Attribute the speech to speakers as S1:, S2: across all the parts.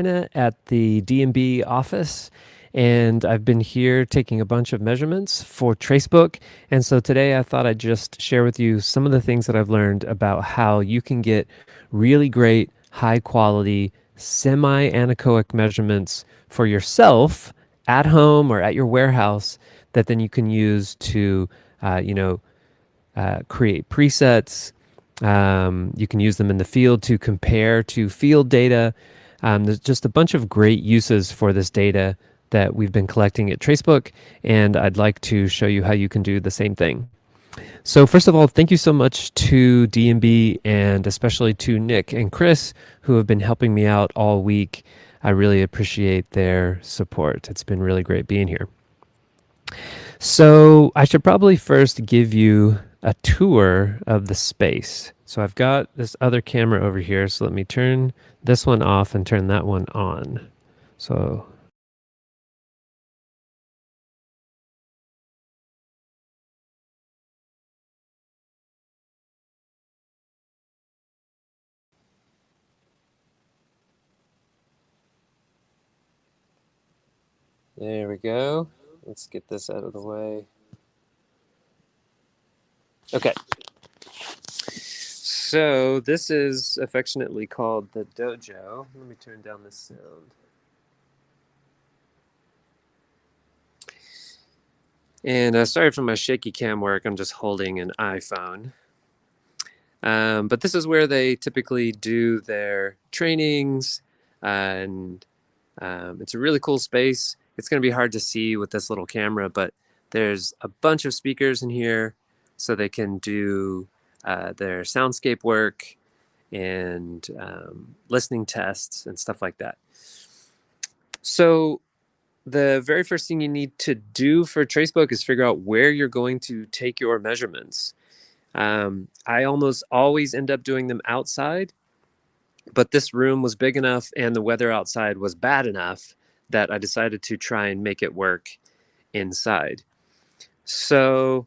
S1: at the D&B office, and I've been here taking a bunch of measurements for Tracebook. And so today I thought I'd just share with you some of the things that I've learned about how you can get really great, high quality, semi-anechoic measurements for yourself at home or at your warehouse that then you can use to, create presets. You can use them in the field to compare to field data. There's just a bunch of great uses for this data that we've been collecting at Tracebook, and I'd like to show you how you can do the same thing. So first of all, thank you so much to D&B and especially to Nick and Chris, who have been helping me out all week. I really appreciate their support. It's been really great being here. So I should probably first give you a tour of the space. So I've got this other camera over here. So let me turn this one off and turn that one on. So there we go. Let's get this out of the way. Okay. So this is affectionately called the dojo. Let me turn down this sound. And sorry for my shaky cam work. I'm just holding an iPhone. But this is where they typically do their trainings, and it's a really cool space. It's going to be hard to see with this little camera, but there's a bunch of speakers in here so they can do their soundscape work and listening tests and stuff like that. So the very first thing you need to do for Tracebook is figure out where you're going to take your measurements. I almost always end up doing them outside, but this room was big enough and the weather outside was bad enough that I decided to try and make it work inside. So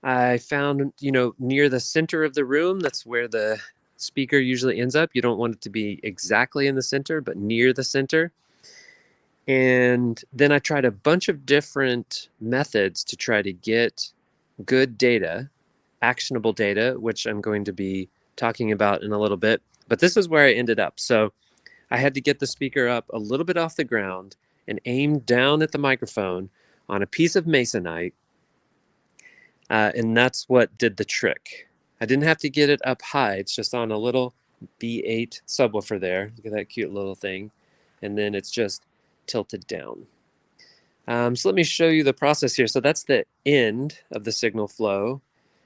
S1: I found, near the center of the room, that's where the speaker usually ends up. You don't want it to be exactly in the center, but near the center. And then I tried a bunch of different methods to try to get good data, actionable data, which I'm going to be talking about in a little bit. But this is where I ended up. So I had to get the speaker up a little bit off the ground and aim down at the microphone on a piece of masonite. And that's what did the trick. I didn't have to get it up high. It's just on a little B8 subwoofer there. Look at that cute little thing. And then it's just tilted down. So let me show you the process here. So that's the end of the signal flow.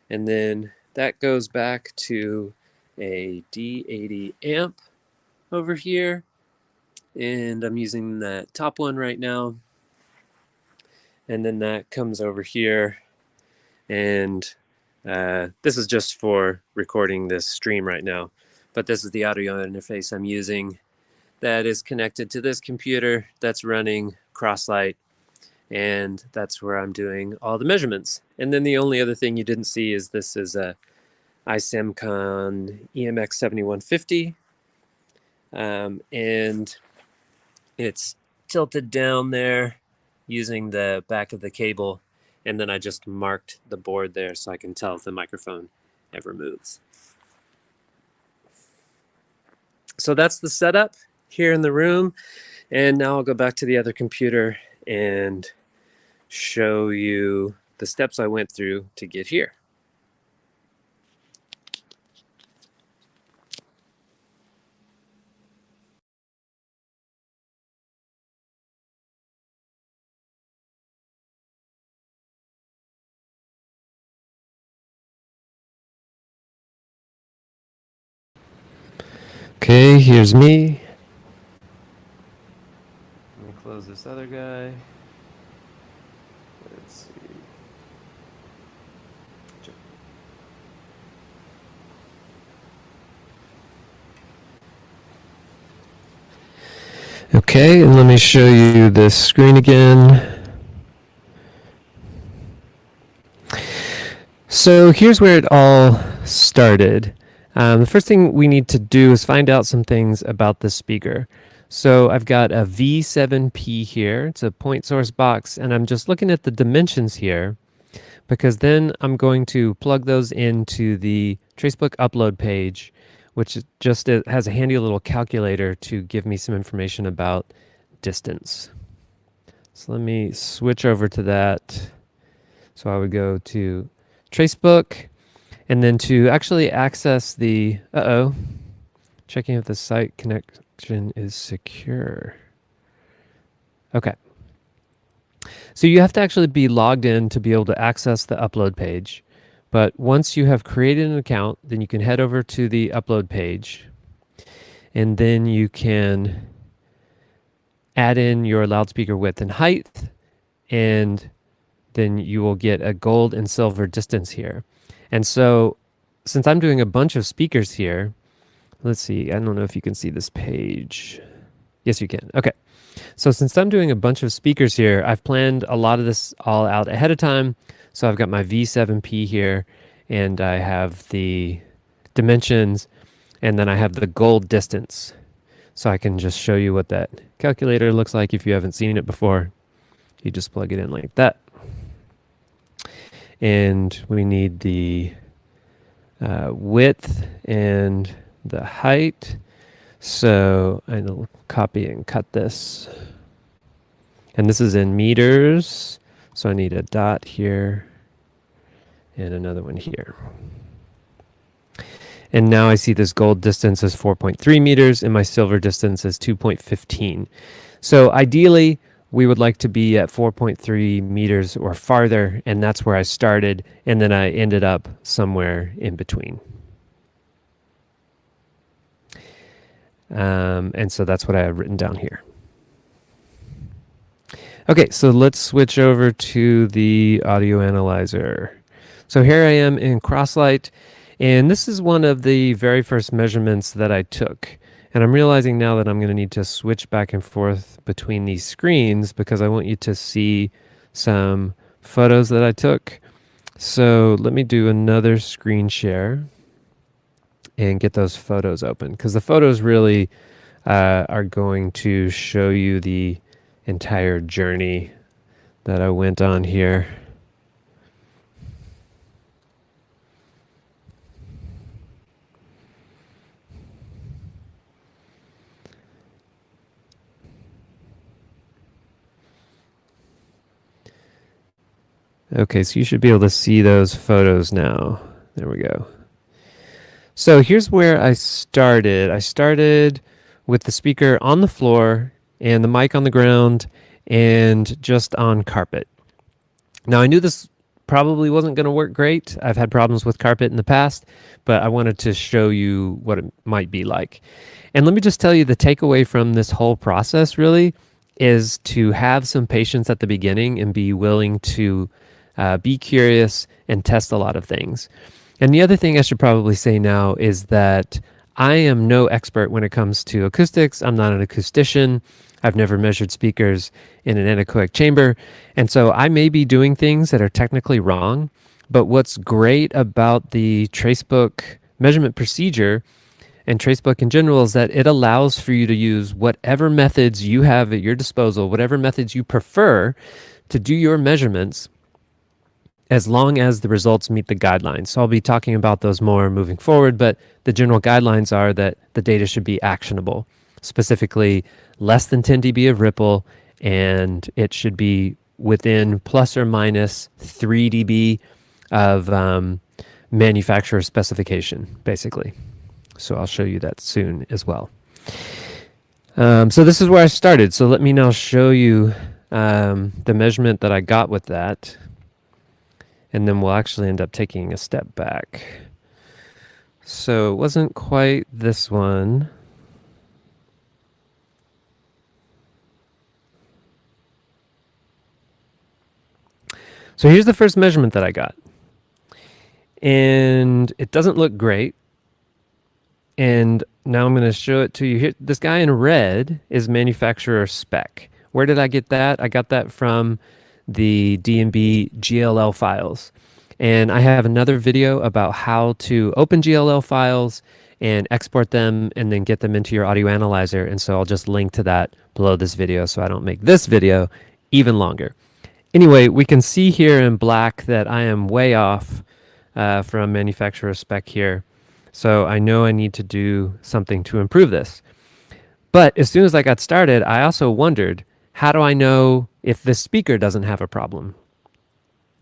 S1: And then that goes back to a D80 amp over here. And I'm using that top one right now. And then that comes over here. And this is just for recording this stream right now. But this is the audio interface I'm using that is connected to this computer that's running Crosslight. And that's where I'm doing all the measurements. And then the only other thing you didn't see is this is a iSamcon EMX 7150. And it's tilted down there using the back of the cable. And then I just marked the board there so I can tell if the microphone ever moves. So that's the setup here in the room. And now I'll go back to the other computer and show you the steps I went through to get here. Okay, here's me. Let me close this other guy. Let's see. Okay, and let me show you this screen again. So here's where it all started. The first thing we need to do is find out some things about the speaker. So I've got a V7P here. It's a point source box, and I'm just looking at the dimensions here because then I'm going to plug those into the Tracebook upload page, which just has a handy little calculator to give me some information about distance. So let me switch over to that. So I would go to Tracebook, and then to actually access the, checking if the site connection is secure. Okay. So you have to actually be logged in to be able to access the upload page. But once you have created an account, then you can head over to the upload page, and then you can add in your loudspeaker width and height, and then you will get a gold and silver distance here. And so since I'm doing a bunch of speakers here, let's see, I don't know if you can see this page. Yes, you can. Okay. So since I'm doing a bunch of speakers here, I've planned a lot of this all out ahead of time. So I've got my V7P here, and I have the dimensions, and then I have the gold distance. So I can just show you what that calculator looks like if you haven't seen it before. You just plug it in like that. And we need the width and the height. So I'll copy and cut this. And this is in meters. So I need a dot here and another one here. And now I see this gold distance is 4.3 meters and my silver distance is 2.15. So ideally, we would like to be at 4.3 meters or farther, and that's where I started, and then I ended up somewhere in between. And so that's what I have written down here. Okay, so let's switch over to the audio analyzer. So here I am in Crosslight, and this is one of the very first measurements that I took. And I'm realizing now that I'm going to need to switch back and forth between these screens because I want you to see some photos that I took. So let me do another screen share and get those photos open, because the photos really are going to show you the entire journey that I went on here. Okay, so you should be able to see those photos now. There we go. So here's where I started. I started with the speaker on the floor and the mic on the ground and just on carpet. Now I knew this probably wasn't going to work great. I've had problems with carpet in the past, but I wanted to show you what it might be like. And let me just tell you, the takeaway from this whole process really is to have some patience at the beginning and be willing to be curious and test a lot of things. And the other thing I should probably say now is that I am no expert when it comes to acoustics. I'm not an acoustician. I've never measured speakers in an anechoic chamber. And so I may be doing things that are technically wrong. But what's great about the Tracebook measurement procedure and Tracebook in general is that it allows for you to use whatever methods you have at your disposal, whatever methods you prefer to do your measurements, as long as the results meet the guidelines. So I'll be talking about those more moving forward, but the general guidelines are that the data should be actionable, specifically less than 10 dB of ripple, and it should be within plus or minus 3 dB of manufacturer specification, basically. So I'll show you that soon as well. So this is where I started. So let me now show you the measurement that I got with that. And then we'll actually end up taking a step back. So it wasn't quite this one. So here's the first measurement that I got. And it doesn't look great. And now I'm going to show it to you. Here, this guy in red is manufacturer spec. Where did I get that? I got that from the D&B GLL files. And I have another video about how to open GLL files and export them and then get them into your audio analyzer. And so I'll just link to that below this video so I don't make this video even longer. Anyway, we can see here in black that I am way off from manufacturer spec here. So I know I need to do something to improve this. But as soon as I got started, I also wondered, how do I know if this speaker doesn't have a problem?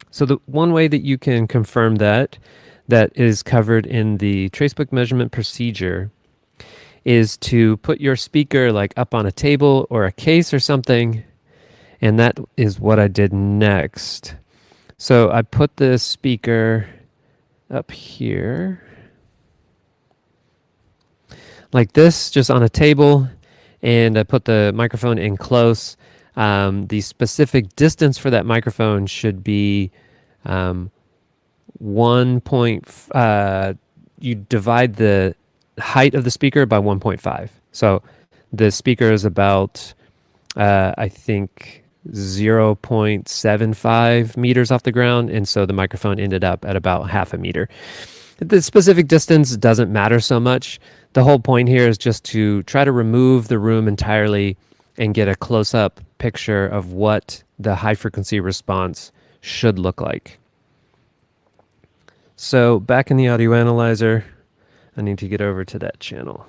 S1: So the one way that you can confirm that is covered in the Tracebook measurement procedure is to put your speaker like up on a table or a case or something. And that is what I did next. So I put the speaker up here like this, just on a table, and I put the microphone in close. The specific distance for that microphone should be 1 point. You divide the height of the speaker by 1.5. So the speaker is about, I think, 0.75 meters off the ground, and so the microphone ended up at about half a meter. The specific distance doesn't matter so much. The whole point here is just to try to remove the room entirely and get a close-up picture of what the high-frequency response should look like. So back in the audio analyzer, I need to get over to that channel.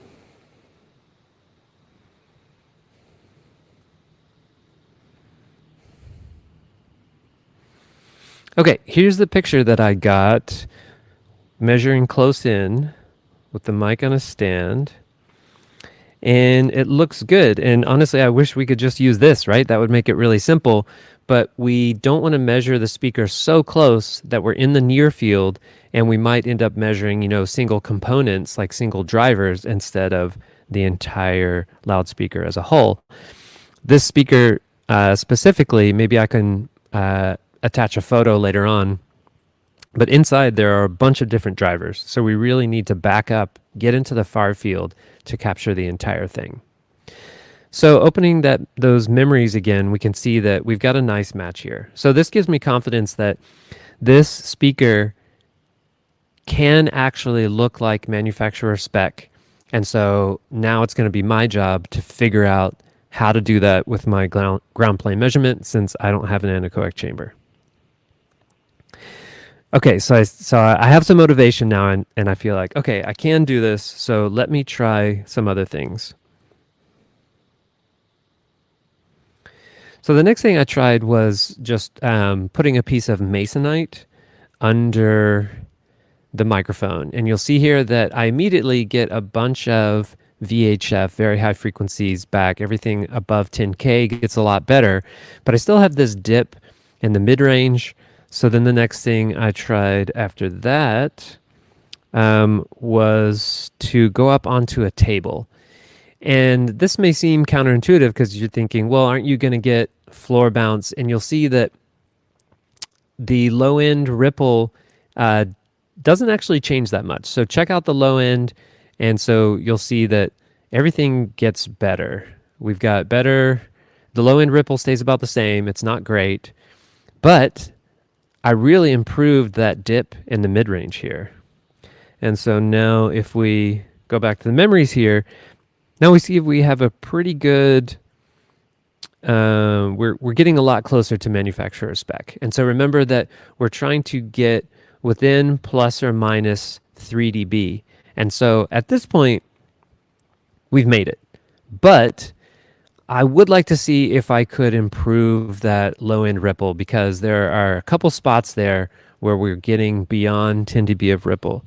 S1: Okay, here's the picture that I got measuring close in with the mic on a stand. And it looks good. And honestly, I wish we could just use this, right? That would make it really simple. But we don't want to measure the speaker so close that we're in the near field, and we might end up measuring, single components like single drivers instead of the entire loudspeaker as a whole. This speaker specifically, maybe I can attach a photo later on, but inside there are a bunch of different drivers. So we really need to back up, get into the far field to capture the entire thing. So opening those memories again, we can see that we've got a nice match here. So this gives me confidence that this speaker can actually look like manufacturer spec. And so now it's going to be my job to figure out how to do that with my ground plane measurement, since I don't have an anechoic chamber. Okay, so I have some motivation now, and I feel like, okay, I can do this, so let me try some other things. So the next thing I tried was just putting a piece of masonite under the microphone. And you'll see here that I immediately get a bunch of VHF, very high frequencies back. Everything above 10K gets a lot better, but I still have this dip in the mid-range. So then the next thing I tried after that was to go up onto a table. And this may seem counterintuitive because you're thinking, well, aren't you going to get floor bounce? And you'll see that the low end ripple doesn't actually change that much. So check out the low end, and so you'll see that everything gets better. We've got better, the low end ripple stays about the same. It's not great, but I really improved that dip in the mid-range here. And so now if we go back to the memories here, now we see we have a pretty good, we're getting a lot closer to manufacturer spec. And so remember that we're trying to get within plus or minus 3 dB. And so at this point, we've made it. But I would like to see if I could improve that low end ripple, because there are a couple spots there where we're getting beyond 10 dB of ripple.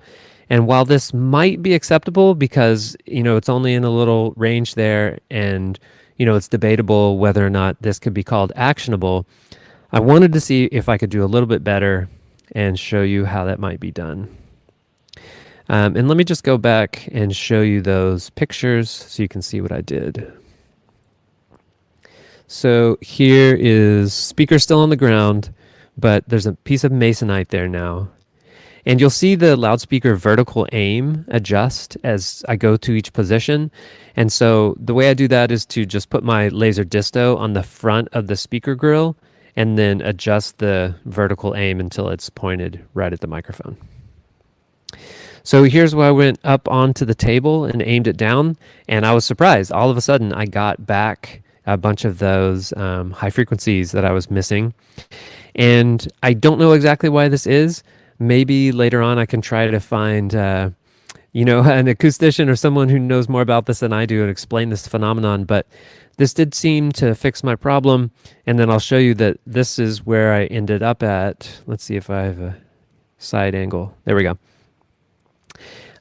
S1: And while this might be acceptable because, it's only in a little range there, and, it's debatable whether or not this could be called actionable, I wanted to see if I could do a little bit better and show you how that might be done. And let me just go back and show you those pictures so you can see what I did. So here is speaker still on the ground, but there's a piece of masonite there now. And you'll see the loudspeaker vertical aim adjust as I go to each position. And so the way I do that is to just put my laser disto on the front of the speaker grill and then adjust the vertical aim until it's pointed right at the microphone. So here's where I went up onto the table and aimed it down, and I was surprised. All of a sudden, I got back a bunch of those high frequencies that I was missing. And I don't know exactly why this is. Maybe later on I can try to find, an acoustician or someone who knows more about this than I do and explain this phenomenon. But this did seem to fix my problem. And then I'll show you that this is where I ended up at. Let's see if I have a side angle. There we go.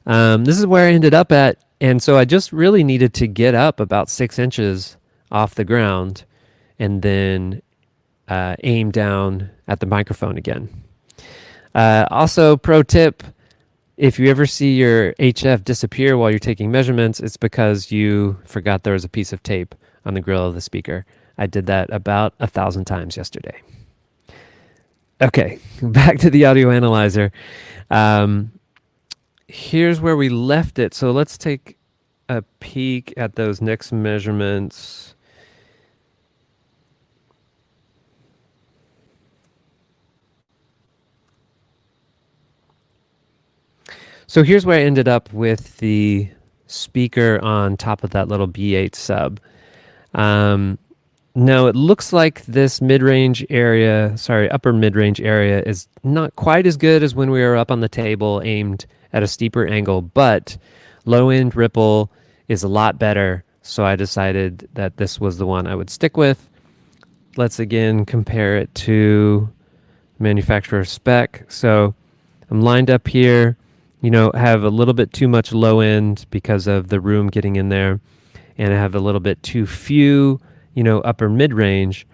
S1: This is where I ended up at. And so I just really needed to get up about 6 inches off the ground and then aim down at the microphone again. Also, pro tip, if you ever see your HF disappear while you're taking measurements, it's because you forgot there was a piece of tape on the grill of the speaker. I did that about 1,000 times yesterday. Okay, back to the audio analyzer. Here's where we left it. So let's take a peek at those next measurements. So here's where I ended up with the speaker on top of that little B8 sub. Now it looks like this upper mid-range area is not quite as good as when we were up on the table aimed at a steeper angle, but low-end ripple is a lot better. So I decided that this was the one I would stick with. Let's again compare it to manufacturer spec. So I'm lined up here. Have a little bit too much low end because of the room getting in there, and I have a little bit too few, upper mid range.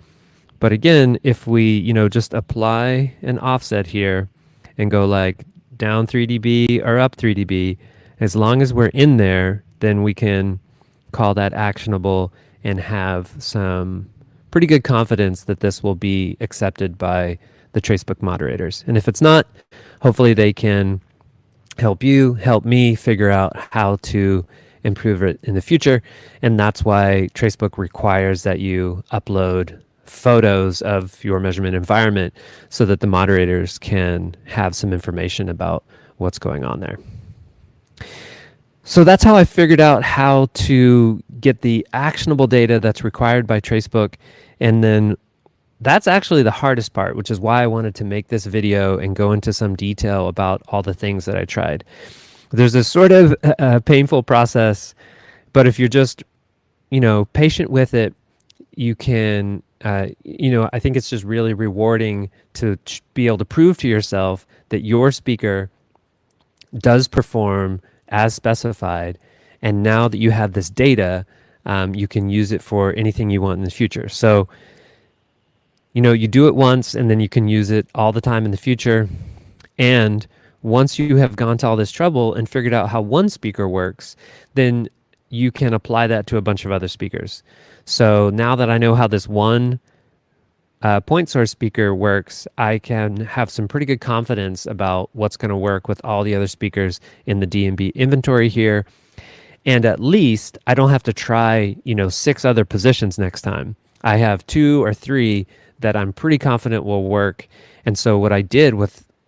S1: But again, if we, just apply an offset here and go like down 3 dB or up 3 dB, as long as we're in there, then we can call that actionable and have some pretty good confidence that this will be accepted by the Tracebook moderators. And if it's not, hopefully they can help me figure out how to improve it in the future. And that's why Tracebook requires that you upload photos of your measurement environment so that the moderators can have some information about what's going on there. So that's how I figured out how to get the actionable data that's required by Tracebook. And then that's actually the hardest part, which is why I wanted to make this video and go into some detail about all the things that I tried. There's this sort of painful process, but if you're just, patient with it, you can, I think it's just really rewarding to be able to prove to yourself that your speaker does perform as specified. And now that you have this data, you can use it for anything you want in the future. So, you do it once and then you can use it all the time in the future. And once you have gone to all this trouble and figured out how one speaker works, then you can apply that to a bunch of other speakers. So now that I know how this one point source speaker works, I can have some pretty good confidence about what's going to work with all the other speakers in the D&B inventory here. And at least I don't have to try, 6 other positions next time. I have 2 or 3 that I'm pretty confident will work. And so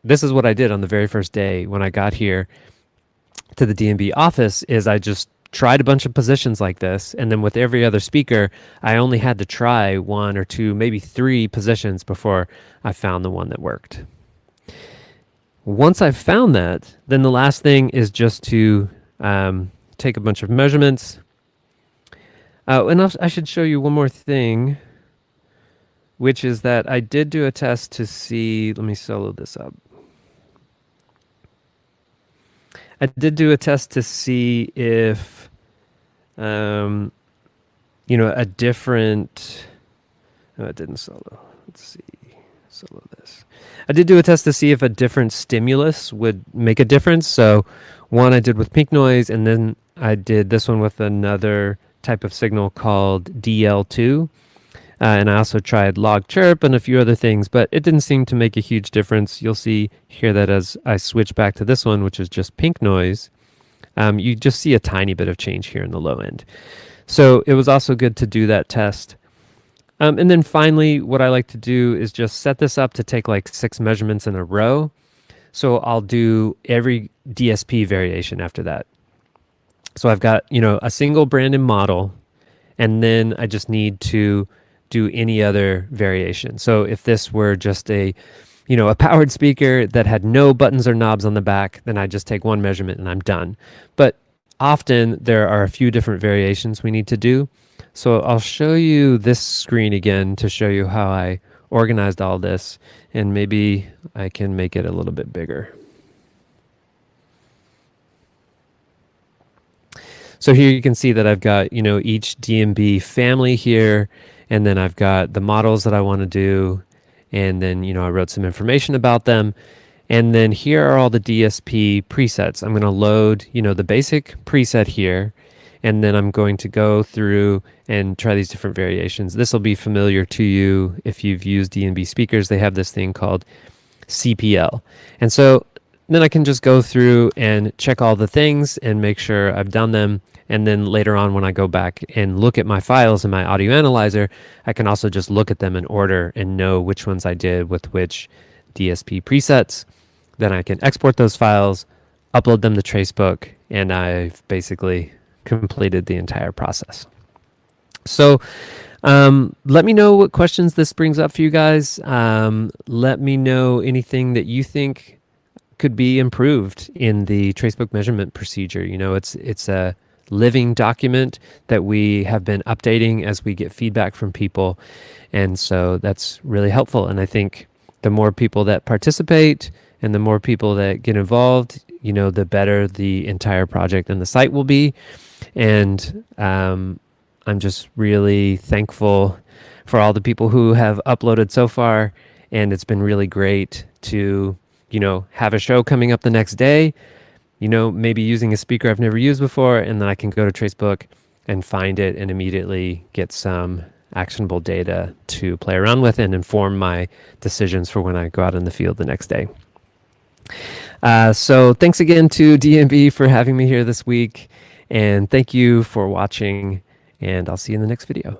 S1: this is what I did on the very first day when I got here to the D&B office is I just tried a bunch of positions like this. And then with every other speaker, I only had to try 1 or 2, maybe 3 positions before I found the one that worked. Once I've found that, then the last thing is just to take a bunch of measurements. And I should show you one more thing, which is that I did do a test to see, let me solo this up. I did do a test to see if, a different, no, it didn't solo. Let's see, solo this. I did do a test to see if a different stimulus would make a difference. So one I did with pink noise, and then I did this one with another type of signal called DL2. And I also tried log chirp and a few other things, but it didn't seem to make a huge difference. You'll see here that as I switch back to this one, which is just pink noise, you just see a tiny bit of change here in the low end. So it was also good to do that test. And then finally, what I like to do is just set this up to take like 6 measurements in a row. So I'll do every DSP variation after that. So I've got, a single brand and model, and then I just need to do any other variation. So if this were just a powered speaker that had no buttons or knobs on the back, then I just take one measurement and I'm done. But often there are a few different variations we need to do. So I'll show you this screen again to show you how I organized all this, and maybe I can make it a little bit bigger. So here you can see that I've got, each DMB family here, and then I've got the models that I want to do, and then, I wrote some information about them. And then here are all the DSP presets. I'm going to load, the basic preset here, and then I'm going to go through and try these different variations. This will be familiar to you if you've used DNB speakers. They have this thing called CPL. And so then I can just go through and check all the things and make sure I've done them. And then later on, when I go back and look at my files in my audio analyzer, I can also just look at them in order and know which ones I did with which DSP presets. Then I can export those files, upload them to Tracebook, and I've basically completed the entire process. So let me know what questions this brings up for you guys. Let me know anything that you think could be improved in the Tracebook measurement procedure. It's a living document that we have been updating as we get feedback from people. And so that's really helpful. And I think the more people that participate and the more people that get involved, the better the entire project and the site will be. And I'm just really thankful for all the people who have uploaded so far. And it's been really great to, have a show coming up the next day, maybe using a speaker I've never used before, and then I can go to Tracebook and find it and immediately get some actionable data to play around with and inform my decisions for when I go out in the field the next day. So thanks again to DMB for having me here this week, and thank you for watching, and I'll see you in the next video.